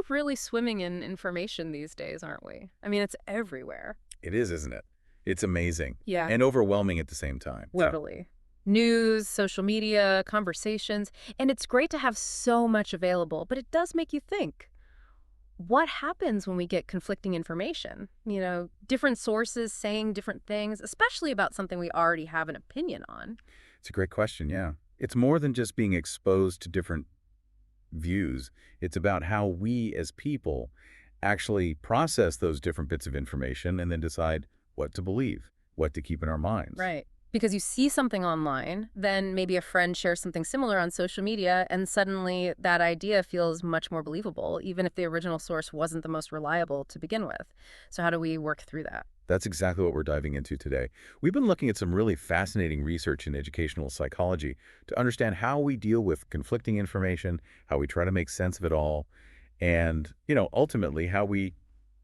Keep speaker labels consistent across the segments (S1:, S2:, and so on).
S1: really swimming in information these days, aren't we? I mean, it's everywhere.
S2: It is, isn't it? It's amazing
S1: Yeah,
S2: and overwhelming at the same time.
S1: totally. News, social media, conversations, and it's great to have so much available, but it does make you think. What happens when we get conflicting information? Different sources saying different things, especially about something we already have an opinion on.
S2: It's a great question, yeah. It's more than just being exposed to different views. It's about how we as people actually process those different bits of information and then decide what to believe, what to keep in our minds.
S1: Right. Because you see something online, then maybe a friend shares something similar on social media, and suddenly that idea feels much more believable, even if the original source wasn't the most reliable to begin with. So how do we work through that?
S2: That's exactly what we're diving into today. We've been looking at some really fascinating research in educational psychology to understand how we deal with conflicting information, how we try to make sense of it all, and, ultimately how we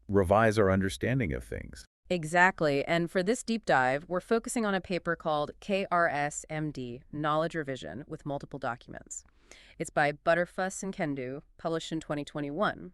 S2: revise our understanding of things.
S1: Exactly. And for this deep dive, we're focusing on a paper called KReC-MD, Knowledge Revision with Multiple Documents. It's by Butterfuss and Kendu, published in 2021.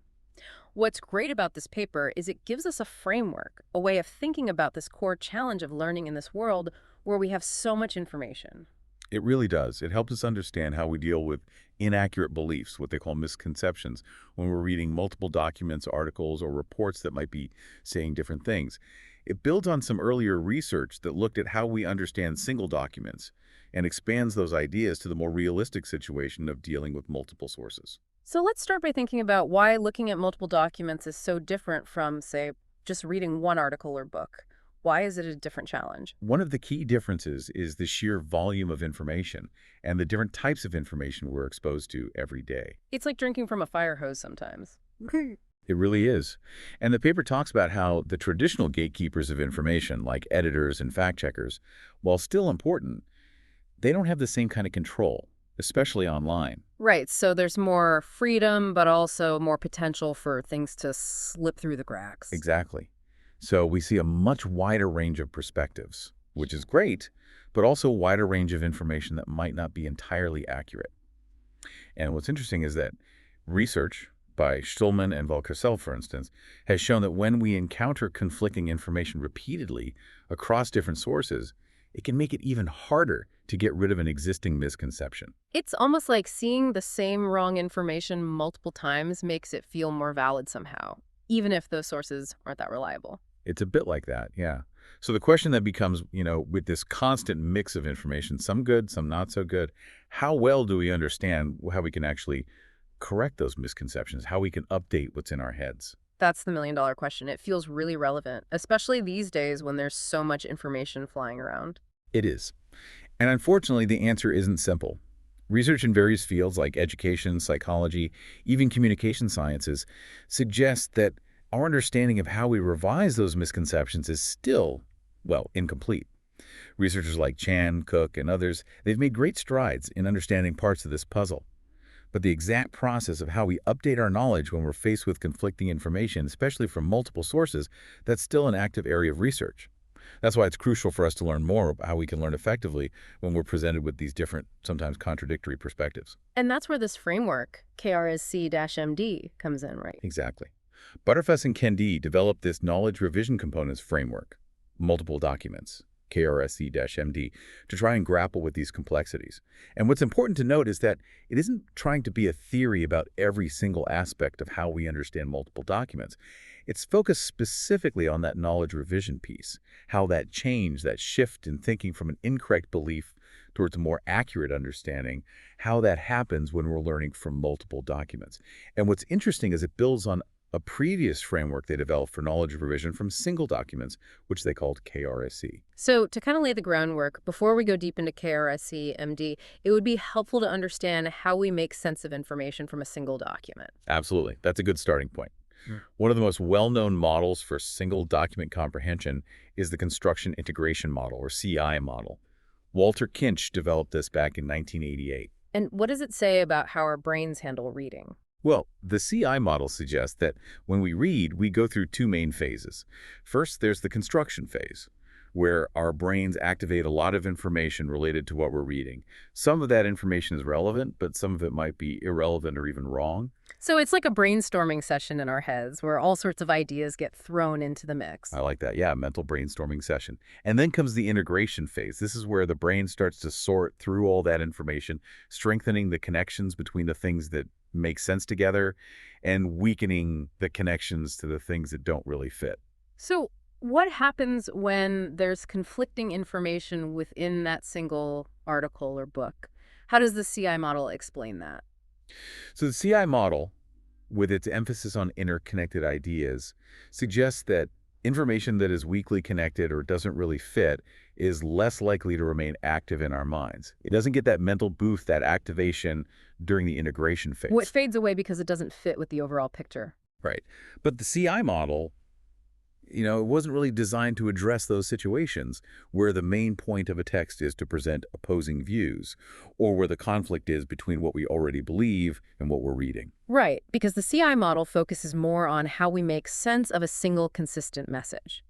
S1: What's great about this paper is it gives us a framework, a way of thinking about this core challenge of learning in this world where we have so much information.
S2: It really does. It helps us understand how we deal with inaccurate beliefs, what they call misconceptions, when we're reading multiple documents, articles, or reports that might be saying different things. It builds on some earlier research that looked at how we understand single documents and expands those ideas to the more realistic situation of dealing with multiple sources.
S1: So let's start by thinking about why looking at multiple documents is so different from, say, just reading one article or book. Why is it a different challenge?
S2: One of the key differences is the sheer volume of information and the different types of information we're exposed to every day.
S1: It's like drinking from a fire hose sometimes.
S2: It really is. And the paper talks about how the traditional gatekeepers of information, like editors and fact-checkers, while still important, they don't have the same kind of control, especially online.
S1: Right, so there's more freedom, but also more potential for things to slip through the cracks.
S2: Exactly. So we see a much wider range of perspectives, which is great, but also a wider range of information that might not be entirely accurate. And what's interesting is that research by Stulman and Valkersel, for instance, has shown that when we encounter conflicting information repeatedly across different sources, it can make it even harder to get rid of an existing misconception.
S1: It's almost like seeing the same wrong information multiple times makes it feel more valid somehow, even if those sources aren't that reliable.
S2: It's a bit like that, yeah. So the question that becomes, with this constant mix of information, some good, some not so good, how well do we understand how we can actually correct those misconceptions, how we can update what's in our heads?
S1: That's the million-dollar question. It feels really relevant, especially these days when there's so much information flying around.
S2: It is. And unfortunately, the answer isn't simple. Research in various fields like education, psychology, even communication sciences suggests that our understanding of how we revise those misconceptions is still, well, incomplete. Researchers like Chan, Cook, and others, they've made great strides in understanding parts of this puzzle. But the exact process of how we update our knowledge when we're faced with conflicting information, especially from multiple sources, that's still an active area of research. That's why it's crucial for us to learn more about how we can learn effectively when we're presented with these different, sometimes contradictory perspectives.
S1: And that's where this framework, KReC-MD, comes in, right?
S2: Exactly. Butterfuss and Kendi developed this knowledge revision components framework, multiple documents, KReC-MD, to try and grapple with these complexities. And what's important to note is that it isn't trying to be a theory about every single aspect of how we understand multiple documents. It's focused specifically on that knowledge revision piece, how that change, that shift in thinking from an incorrect belief towards a more accurate understanding, how that happens when we're learning from multiple documents. And what's interesting is it builds on a previous framework they developed for knowledge revision from single documents, which they called KReC.
S1: So to kind of lay the groundwork, before we go deep into KReC-MD, it would be helpful to understand how we make sense of information from a single document.
S2: Absolutely. That's a good starting point. One of the most well-known models for single document comprehension is the construction integration model, or CI model. Walter Kinch developed this back in 1988.
S1: And what does it say about how our brains handle reading?
S2: Well, the CI model suggests that when we read, we go through two main phases. First, there's the construction phase, where our brains activate a lot of information related to what we're reading. Some of that information is relevant, but some of it might be irrelevant or even wrong.
S1: So it's like a brainstorming session in our heads where all sorts of ideas get thrown into the mix.
S2: I like that. Yeah, mental brainstorming session. And then comes the integration phase. This is where the brain starts to sort through all that information, strengthening the connections between the things that make sense together and weakening the connections to the things that don't really fit.
S1: So what happens when there's conflicting information within that single article or book? How does the CI model explain that?
S2: So the CI model, with its emphasis on interconnected ideas, suggests that information that is weakly connected or doesn't really fit is less likely to remain active in our minds. It doesn't get that mental boost, that activation during the integration
S1: What
S2: phase.
S1: fades away because it doesn't fit with the overall picture?
S2: Right. But the CI model, it wasn't really designed to address those situations where the main point of a text is to present opposing views, or where the conflict is between what we already believe and what we're reading.
S1: Right, because the CI model focuses more on how we make sense of a single consistent message.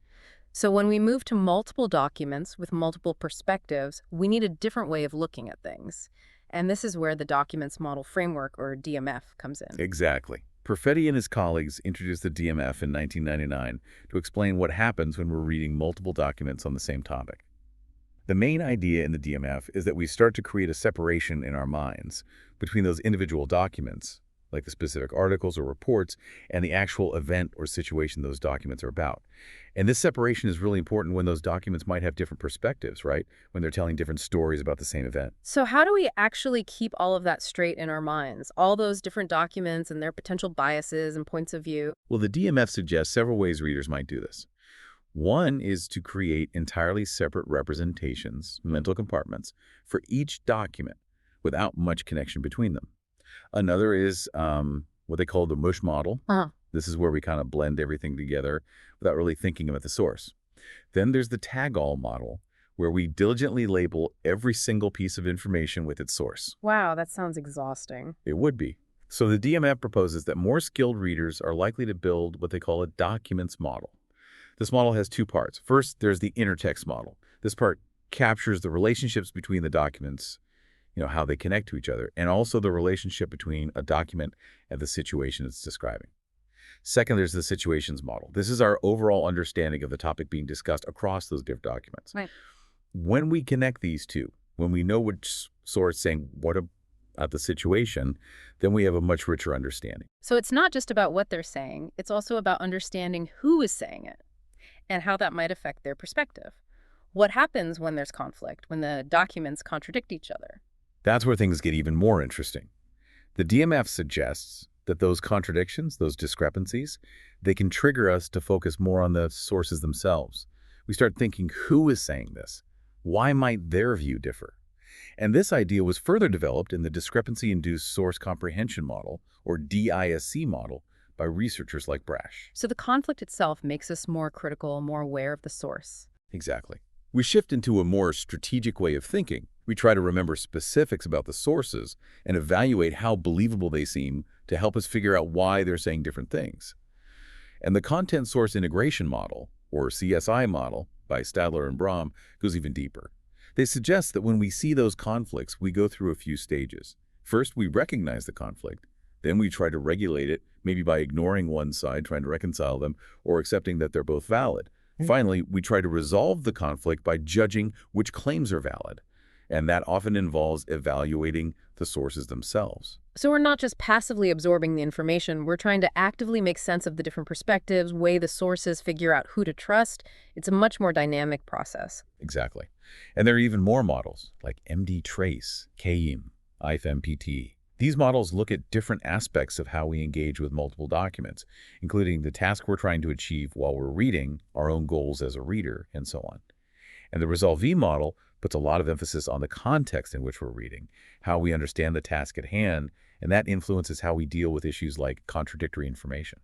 S1: So when we move to multiple documents with multiple perspectives, we need a different way of looking at things. And this is where the Documents Model Framework, or DMF, comes in.
S2: Exactly. Perfetti and his colleagues introduced the DMF in 1999 to explain what happens when we're reading multiple documents on the same topic. The main idea in the DMF is that we start to create a separation in our minds between those individual documents, like the specific articles or reports, and the actual event or situation those documents are about. And this separation is really important when those documents might have different perspectives, right? When they're telling different stories about the same event.
S1: So how do we actually keep all of that straight in our minds? All those different documents and their potential biases and points of view?
S2: Well, the DMF suggests several ways readers might do this. One is to create entirely separate representations, mental compartments, for each document without much connection between them. Another is what they call the mush model. This is where we kind of blend everything together without really thinking about the source. Then there's the tag-all model, where we diligently label every single piece of information with its source.
S1: Wow, that sounds exhausting.
S2: It would be. So the DMF proposes that more skilled readers are likely to build what they call a documents model. This model has two parts. First, there's the intertext model. This part captures the relationships between the documents, how they connect to each other, and also the relationship between a document and the situation it's describing. Second, there's the situations model. This is our overall understanding of the topic being discussed across those different documents.
S1: Right.
S2: When we connect these two, when we know which source saying what about the situation, then we have a much richer understanding.
S1: So it's not just about what they're saying, it's also about understanding who is saying it and how that might affect their perspective. What happens when there's conflict, when the documents contradict each other?
S2: That's where things get even more interesting. The DMF suggests that those contradictions, those discrepancies, they can trigger us to focus more on the sources themselves. We start thinking, who is saying this? Why might their view differ? And this idea was further developed in the discrepancy-induced source comprehension model, or DISC model, by researchers like Brash.
S1: So the conflict itself makes us more critical, more aware of the source.
S2: Exactly. We shift into a more strategic way of thinking. We try to remember specifics about the sources and evaluate how believable they seem to help us figure out why they're saying different things. And the content source integration model, or CSI model, by Stadler and Brahm, goes even deeper. They suggest that when we see those conflicts, we go through a few stages. First, we recognize the conflict. Then we try to regulate it, maybe by ignoring one side, trying to reconcile them, or accepting that they're both valid. Finally, we try to resolve the conflict by judging which claims are valid. And that often involves evaluating the sources themselves.
S1: So we're not just passively absorbing the information, we're trying to actively make sense of the different perspectives, weigh the sources, figure out who to trust. It's a much more dynamic process.
S2: Exactly. And there are even more models, like MD Trace, KReC-MD, IFMPT. These models look at different aspects of how we engage with multiple documents, including the task we're trying to achieve while we're reading, our own goals as a reader, and so on. And the Resolve-V model puts a lot of emphasis on the context in which we're reading, how we understand the task at hand, and that influences how we deal with issues like contradictory information.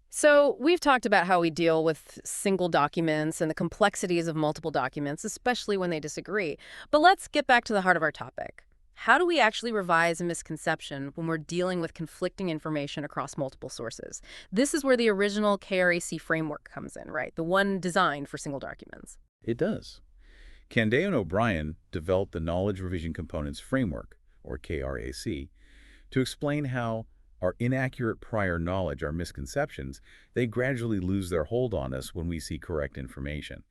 S1: So we've talked about how we deal with single documents and the complexities of multiple documents, especially when they disagree. But let's get back to the heart of our topic. How do we actually revise a misconception when we're dealing with conflicting information across multiple sources? This is where the original KReC framework comes in, right? The one designed for single documents.
S2: It does. Candeo and O'Brien developed the Knowledge Revision Components Framework, or KRAC, to explain how our inaccurate prior knowledge, our misconceptions, they gradually lose their hold on us when we see correct information.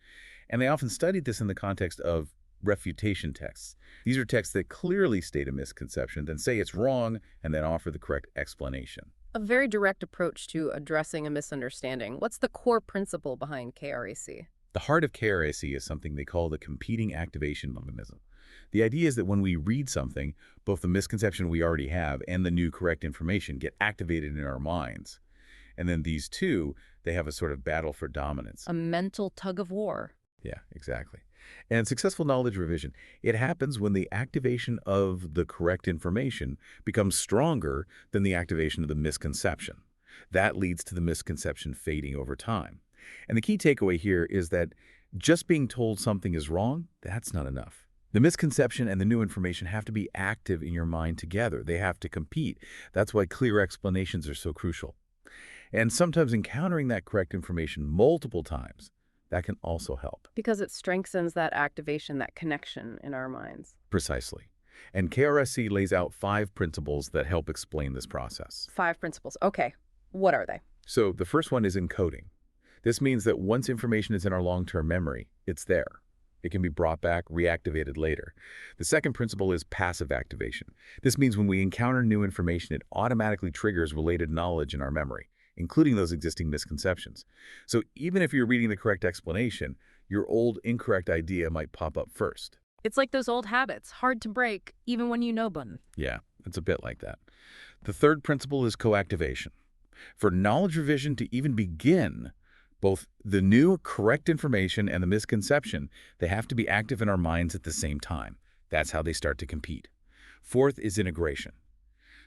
S2: And they often studied this in the context of refutation texts. These are texts that clearly state a misconception, then say it's wrong, and then offer the correct explanation.
S1: A very direct approach to addressing a misunderstanding. What's the core principle behind KREC?
S2: The heart of KRAC is something they call the competing activation mechanism. The idea is that when we read something, both the misconception we already have and the new correct information get activated in our minds. And then these two, they have a sort of battle for dominance.
S1: A mental tug of war.
S2: Yeah, exactly. And successful knowledge revision, it happens when the activation of the correct information becomes stronger than the activation of the misconception. That leads to the misconception fading over time. And the key takeaway here is that just being told something is wrong, that's not enough. The misconception and the new information have to be active in your mind together. They have to compete. That's why clear explanations are so crucial. And sometimes encountering that correct information multiple times, that can also help.
S1: Because it strengthens that activation, that connection in our minds.
S2: Precisely. And KRSC lays out 5 principles that help explain this process.
S1: 5 principles. Okay. What are they?
S2: So the first one is encoding. This means that once information is in our long-term memory, it's there. It can be brought back, reactivated later. The second principle is passive activation. This means when we encounter new information, it automatically triggers related knowledge in our memory, including those existing misconceptions. So even if you're reading the correct explanation, your old incorrect idea might pop up first.
S1: It's like those old habits, hard to break, even when you know them.
S2: Yeah, it's a bit like that. The third principle is coactivation. For knowledge revision to even begin, both the new correct information and the misconception, they have to be active in our minds at the same time. That's how they start to compete. Fourth is integration.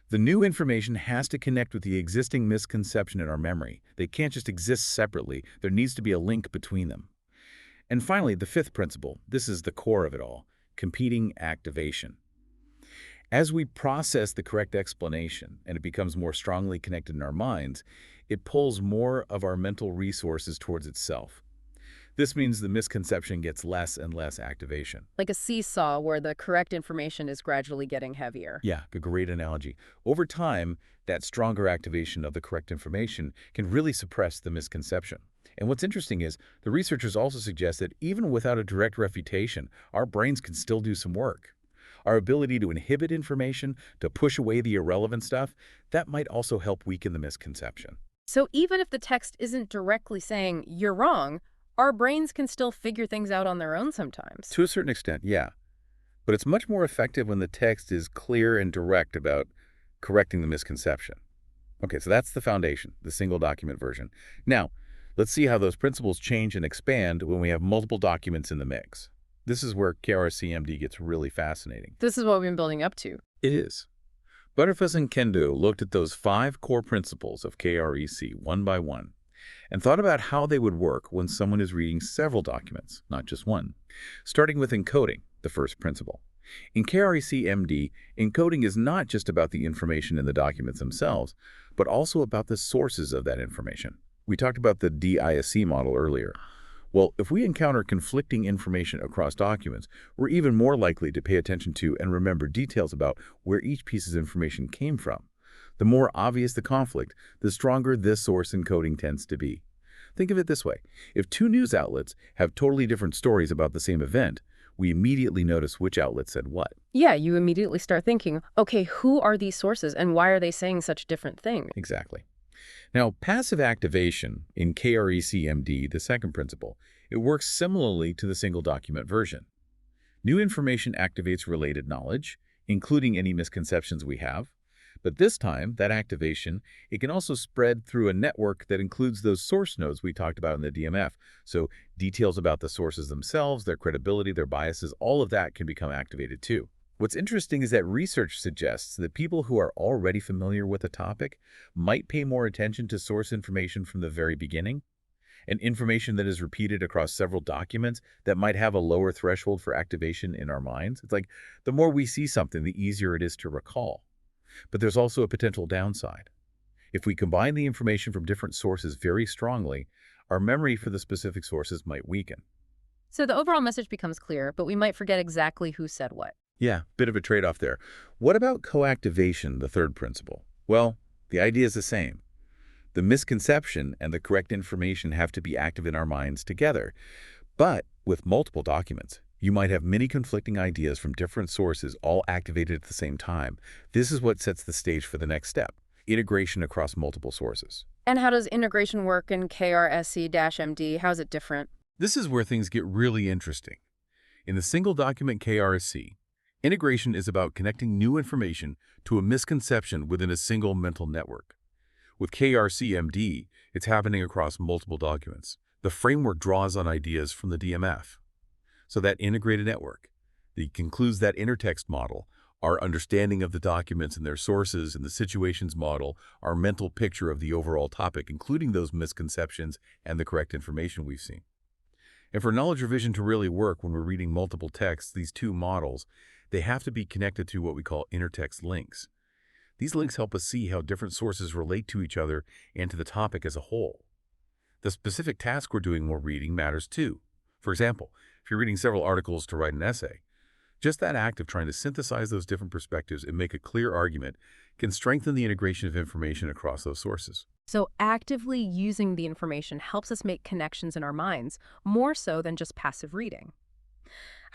S2: The new information has to connect with the existing misconception in our memory. They can't just exist separately. There needs to be a link between them. And finally, the fifth principle, this is the core of it all, competing activation. As we process the correct explanation and it becomes more strongly connected in our minds, it pulls more of our mental resources towards itself. This means the misconception gets less and less activation.
S1: Like a seesaw where the correct information is gradually getting heavier.
S2: Yeah, a great analogy. Over time, that stronger activation of the correct information can really suppress the misconception. And what's interesting is the researchers also suggest that even without a direct refutation, our brains can still do some work. Our ability to inhibit information, to push away the irrelevant stuff, that might also help weaken the misconception.
S1: So even if the text isn't directly saying, you're wrong, our brains can still figure things out on their own sometimes.
S2: To a certain extent, yeah. But it's much more effective when the text is clear and direct about correcting the misconception. Okay, so that's the foundation, the single document version. Now, let's see how those principles change and expand when we have multiple documents in the mix. This is where KReC-MD gets really fascinating.
S1: This is what we've been building up to.
S2: It is. Butterfuss and Kendo looked at those 5 core principles of KREC one by one and thought about how they would work when someone is reading several documents, not just one. Starting with encoding, the first principle. In KReC-MD, encoding is not just about the information in the documents themselves, but also about the sources of that information. We talked about the DISC model earlier. Well, if we encounter conflicting information across documents, we're even more likely to pay attention to and remember details about where each piece of information came from. The more obvious the conflict, the stronger this source encoding tends to be. Think of it this way. If 2 news outlets have totally different stories about the same event, we immediately notice which outlet said what.
S1: Yeah, you immediately start thinking, okay, who are these sources and why are they saying such different things?
S2: Exactly. Now, passive activation in KReC-MD, the second principle, it works similarly to the single document version. New information activates related knowledge, including any misconceptions we have. But this time, that activation, it can also spread through a network that includes those source nodes we talked about in the DMF. So details about the sources themselves, their credibility, their biases, all of that can become activated too. What's interesting is that research suggests that people who are already familiar with a topic might pay more attention to source information from the very beginning, and information that is repeated across several documents that might have a lower threshold for activation in our minds. It's like the more we see something, the easier it is to recall. But there's also a potential downside. If we combine the information from different sources very strongly, our memory for the specific sources might weaken.
S1: So the overall message becomes clear, but we might forget exactly who said what.
S2: Yeah, bit of a trade-off there. What about coactivation, the third principle? Well, the idea is the same. The misconception and the correct information have to be active in our minds together. But with multiple documents, you might have many conflicting ideas from different sources all activated at the same time. This is what sets the stage for the next step, integration across multiple sources.
S1: And how does integration work in KReC-MD? How is it different?
S2: This is where things get really interesting. In the single document KReC, integration is about connecting new information to a misconception within a single mental network. With KReC-MD, it's happening across multiple documents. The framework draws on ideas from the DMF. So that integrated network, that concludes that intertext model, our understanding of the documents and their sources and the situations model, our mental picture of the overall topic, including those misconceptions and the correct information we've seen. And for knowledge revision to really work when we're reading multiple texts, these two models, they have to be connected through what we call intertext links. These links help us see how different sources relate to each other and to the topic as a whole. The specific task we're doing while reading matters too. For example, if you're reading several articles to write an essay, just that act of trying to synthesize those different perspectives and make a clear argument can strengthen the integration of information across those sources.
S1: So actively using the information helps us make connections in our minds, more so than just passive reading.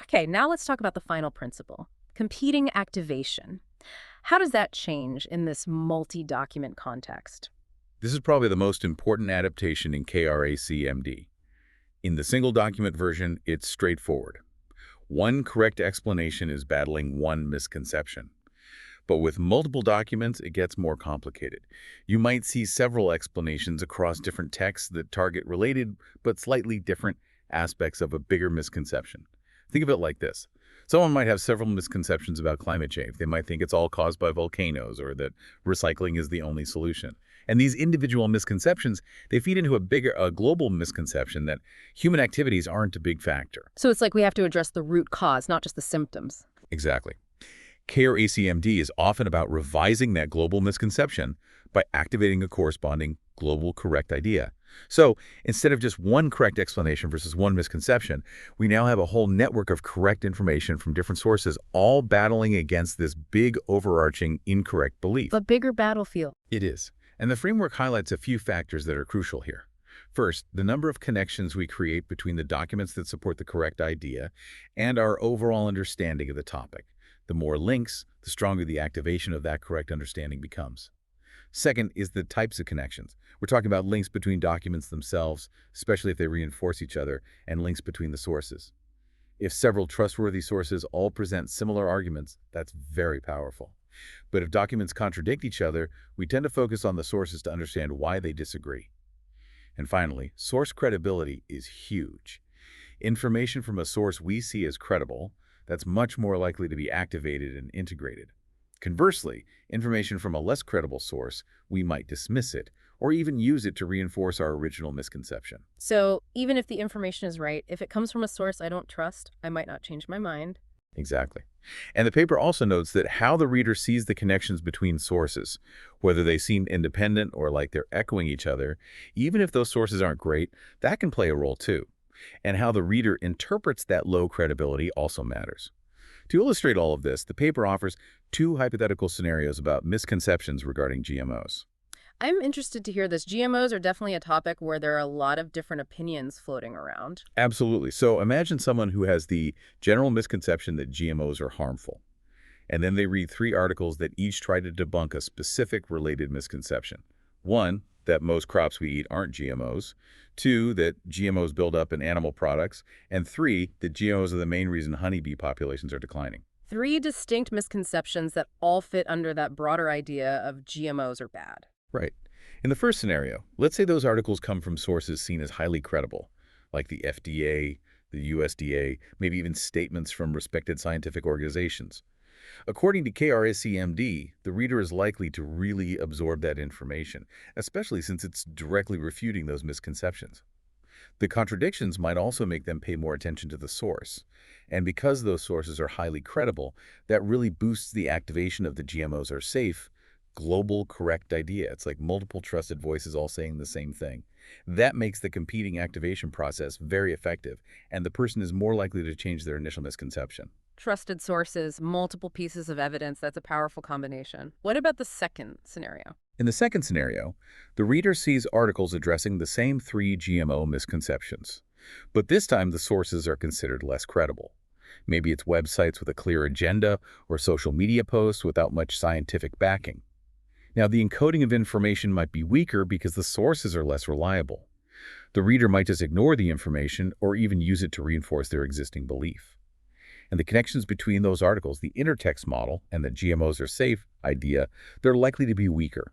S1: Okay, now let's talk about the final principle, competing activation. How does that change in this multi-document context?
S2: This is probably the most important adaptation in KReC-MD. In the single document version, it's straightforward. One correct explanation is battling one misconception. But with multiple documents, it gets more complicated. You might see several explanations across different texts that target related but slightly different aspects of a bigger misconception. Think of it like this. Someone might have several misconceptions about climate change. They might think it's all caused by volcanoes or that recycling is the only solution. And these individual misconceptions, they feed into a global misconception that human activities aren't a big factor.
S1: So it's like we have to address the root cause, not just the symptoms.
S2: Exactly. KReC-MD is often about revising that global misconception by activating a corresponding global correct idea. So instead of just one correct explanation versus one misconception, we now have a whole network of correct information from different sources all battling against this big overarching incorrect belief.
S1: A bigger battlefield.
S2: It is. And the framework highlights a few factors that are crucial here. First, the number of connections we create between the documents that support the correct idea and our overall understanding of the topic. The more links, the stronger the activation of that correct understanding becomes. Second is the types of connections. We're talking about links between documents themselves, especially if they reinforce each other, and links between the sources. If several trustworthy sources all present similar arguments, that's very powerful. But if documents contradict each other, we tend to focus on the sources to understand why they disagree. And finally, source credibility is huge. Information from a source we see as credible, that's much more likely to be activated and integrated. Conversely, information from a less credible source, we might dismiss it or even use it to reinforce our original misconception.
S1: So even if the information is right, if it comes from a source I don't trust, I might not change my mind.
S2: Exactly. And the paper also notes that how the reader sees the connections between sources, whether they seem independent or like they're echoing each other, even if those sources aren't great, that can play a role too. And how the reader interprets that low credibility also matters. To illustrate all of this, the paper offers two hypothetical scenarios about misconceptions regarding GMOs.
S1: I'm interested to hear this. GMOs are definitely a topic where there are a lot of different opinions floating around.
S2: Absolutely. So imagine someone who has the general misconception that GMOs are harmful. And then they read 3 articles that each try to debunk a specific related misconception. 1, that most crops we eat aren't GMOs. 2, that GMOs build up in animal products. And 3, that GMOs are the main reason honeybee populations are declining.
S1: 3 distinct misconceptions that all fit under that broader idea of GMOs are bad.
S2: Right. In the first scenario, let's say those articles come from sources seen as highly credible, like the FDA, the USDA, maybe even statements from respected scientific organizations. According to KReC-MD, the reader is likely to really absorb that information, especially since it's directly refuting those misconceptions. The contradictions might also make them pay more attention to the source. And because those sources are highly credible, that really boosts the activation of the GMOs are safe, global correct idea. It's like multiple trusted voices all saying the same thing. That makes the competing activation process very effective, and the person is more likely to change their initial misconception.
S1: Trusted sources, multiple pieces of evidence, that's a powerful combination. What about the second scenario?
S2: In the second scenario, the reader sees articles addressing the same three GMO misconceptions. But this time, the sources are considered less credible. Maybe it's websites with a clear agenda or social media posts without much scientific backing. Now, the encoding of information might be weaker because the sources are less reliable. The reader might just ignore the information or even use it to reinforce their existing belief. And the connections between those articles, the intertext model and the GMOs are safe idea, they're likely to be weaker.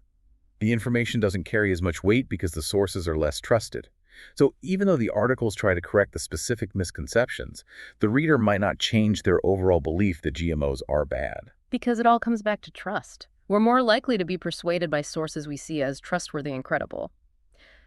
S2: The information doesn't carry as much weight because the sources are less trusted. So even though the articles try to correct the specific misconceptions, the reader might not change their overall belief that GMOs are bad.
S1: Because it all comes back to trust. We're more likely to be persuaded by sources we see as trustworthy and credible.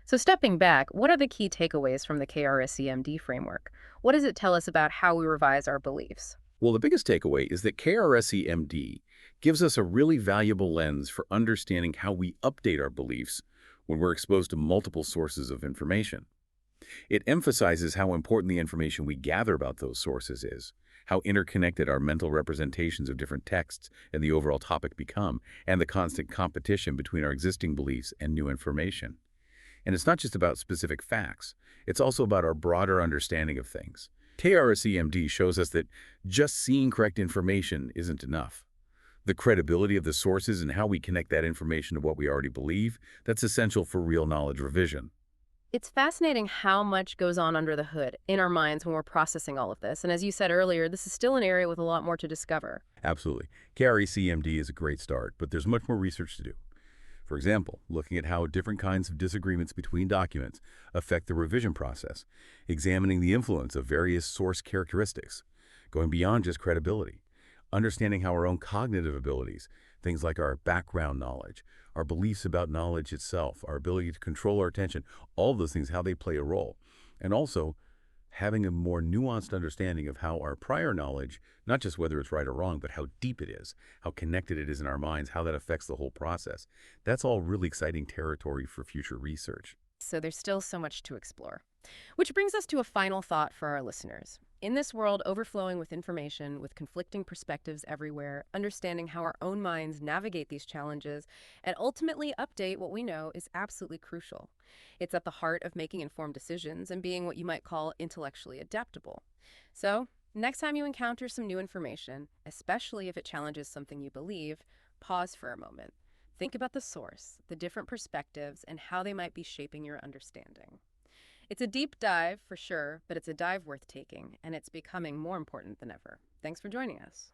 S1: So stepping back, what are the key takeaways from the KReC-MD framework? What does it tell us about how we revise our beliefs?
S2: Well, the biggest takeaway is that KReC-MD gives us a really valuable lens for understanding how we update our beliefs when we're exposed to multiple sources of information. It emphasizes how important the information we gather about those sources is, how interconnected our mental representations of different texts and the overall topic become, and the constant competition between our existing beliefs and new information. And it's not just about specific facts, it's also about our broader understanding of things. KReC-MD shows us that just seeing correct information isn't enough. The credibility of the sources and how we connect that information to what we already believe, that's essential for real knowledge revision.
S1: It's fascinating how much goes on under the hood in our minds when we're processing all of this. And as you said earlier, this is still an area with a lot more to discover.
S2: Absolutely. KReC-MD is a great start, but there's much more research to do. For example, looking at how different kinds of disagreements between documents affect the revision process, examining the influence of various source characteristics, going beyond just credibility, understanding how our own cognitive abilities, things like our background knowledge, our beliefs about knowledge itself, our ability to control our attention, all of those things, how they play a role. And also having a more nuanced understanding of how our prior knowledge, not just whether it's right or wrong, but how deep it is, how connected it is in our minds, how that affects the whole process. That's all really exciting territory for future research.
S1: So there's still so much to explore. Which brings us to a final thought for our listeners. In this world overflowing with information, with conflicting perspectives everywhere, understanding how our own minds navigate these challenges and ultimately update what we know is absolutely crucial. It's at the heart of making informed decisions and being what you might call intellectually adaptable. So, next time you encounter some new information, especially if it challenges something you believe, pause for a moment. Think about the source, the different perspectives, and how they might be shaping your understanding. It's a deep dive, for sure, but it's a dive worth taking, and it's becoming more important than ever. Thanks for joining us.